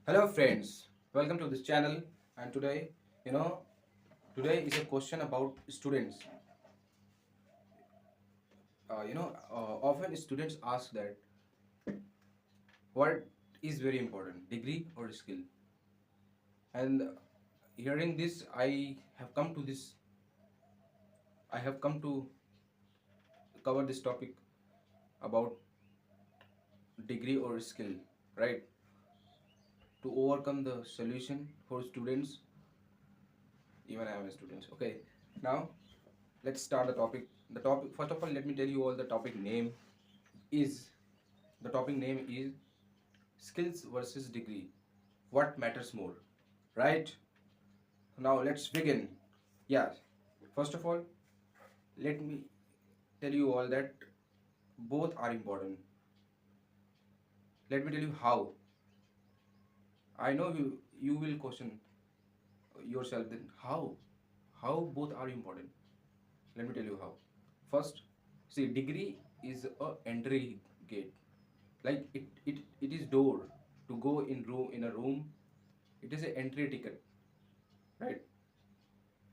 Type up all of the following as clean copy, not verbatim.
Hello friends, welcome to this channel. And today, you know, today is a question about students. Often students ask that what is very important, degree or skill? And hearing this, I have come to cover this topic about degree or skill, right? To overcome the solution for students. Even I am a student. Okay, now let's start the topic. The topic, first of all, let me tell you all the topic name is the topic name is skills versus degree. What matters more? Right? Now let's begin. Yeah. First of all, let me tell you all that both are important. Let me tell you how. I know you will question yourself then how? How both are important? Let me tell you how. First, see degree is a entry gate. Like it is door to go in a room. It is an entry ticket, right?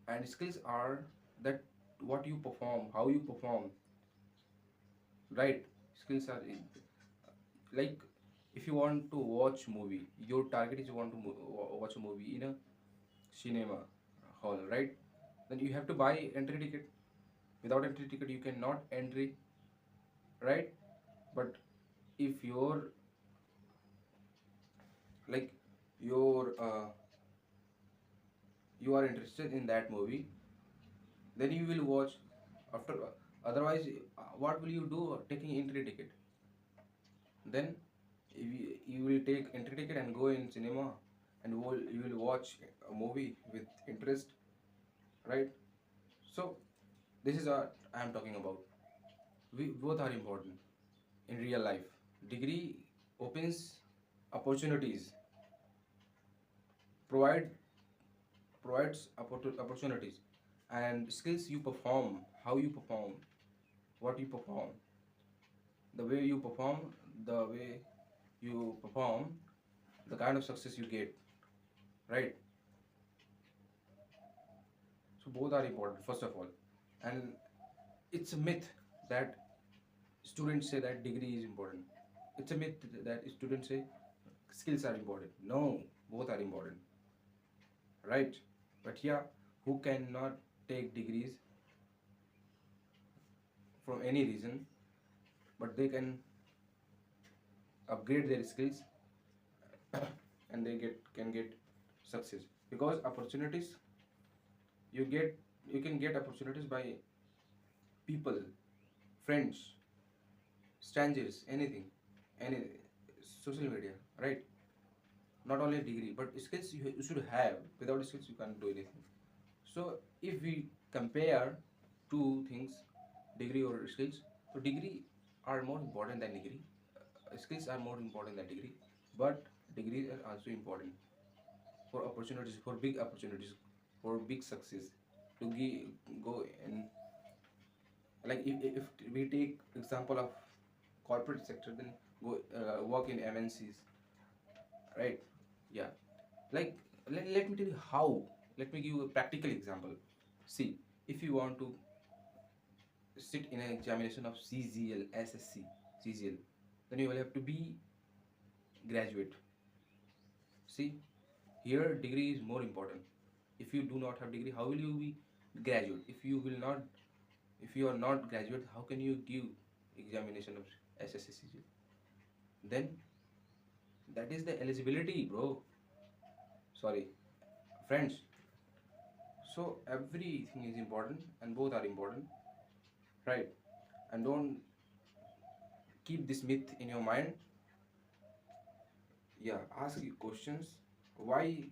And skills are that what you perform, how you perform, right? Skills are like if you want to watch movie, your target is you want to watch a movie in a cinema hall, right? Then you have to buy entry ticket. Without entry ticket you cannot entry, right? But if like your you are interested in that movie, then you will watch after. Otherwise, what will you do taking entry ticket? Then you will take entry ticket and go in cinema, and you will watch a movie with interest, right? So this is what I am talking about. We both are important in real life. Degree opens opportunities, provide provides opportunities, and skills you perform, how you perform, what you perform, the way you perform, the way you perform, the kind of success you get, right? So both are important, first of all. And it's a myth that students say that degree is important. It's a myth that students say skills are important. No, both are important, right? But yeah, who cannot take degrees from any reason, but they can upgrade their skills and they can get success. Because opportunities you get, you can get opportunities by people, friends, strangers, anything, any social media, right? Not only degree but skills you should have. Without skills you can't do anything. So if we compare two things, degree or skills, so degree are more important than degree. Skills are more important than degree, but degrees are also important for opportunities, for big opportunities, for big success, to go and like if we take example of corporate sector, then go work in MNCs, right? Yeah, like let me tell you how. Let me give you a practical example. See, if you want to sit in an examination of CGL, SSC, CGL, then you will have to be graduate. See, here degree is more important. If you do not have degree, how will you be graduate? If you are not graduate, how can you give examination of SSC, CGL? Then that is the eligibility, bro. Sorry, friends. So everything is important and both are important, right? And don't keep this myth in your mind. Yeah, ask you questions. Why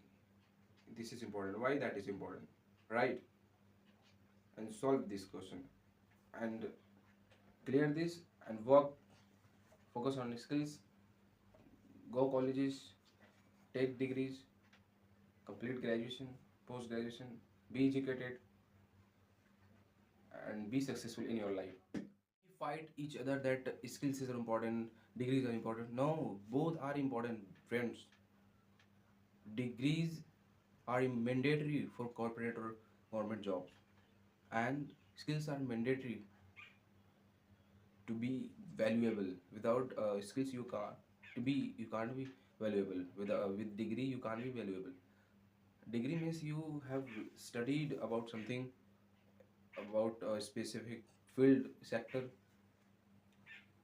this is important? Why that is important? Right? And solve this question and clear this and work. Focus on skills. Go colleges. Take degrees. Complete graduation, post graduation. Be educated and be successful in your life. We fight each other that skills are important, degrees are important. No, both are important, friends. degrees are mandatory for corporate or government jobs, and skills are mandatory to be valuable. Without skills, you can't be valuable. With degree, you can't be valuable. Degree means you have studied about something, about a specific field sector,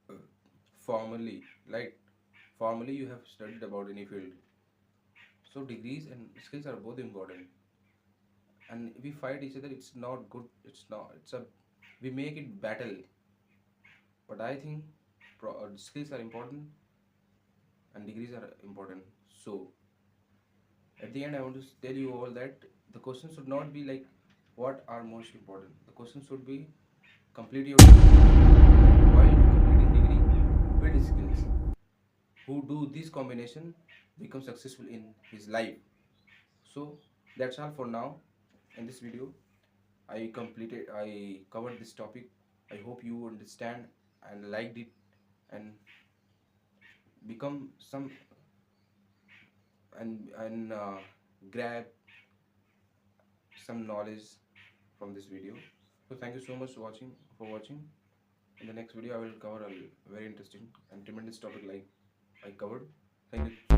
uh, formally. Like formally, you have studied about any field. So degrees and skills are both important. And we fight each other. It's not good. It's not. It's a we make it battle. But I think skills are important and degrees are important. So at the end, I want to tell you all that the question should not be like what are most important. The question should be complete your degree. While completing degree, build skills. Who do this combination become successful in his life. So that's all for now. In this video, I covered this topic. I hope you understand and liked it and become some and grab some knowledge from this video. So thank you so much for watching. In the next video, I will cover a very interesting and tremendous topic like I covered. Thank you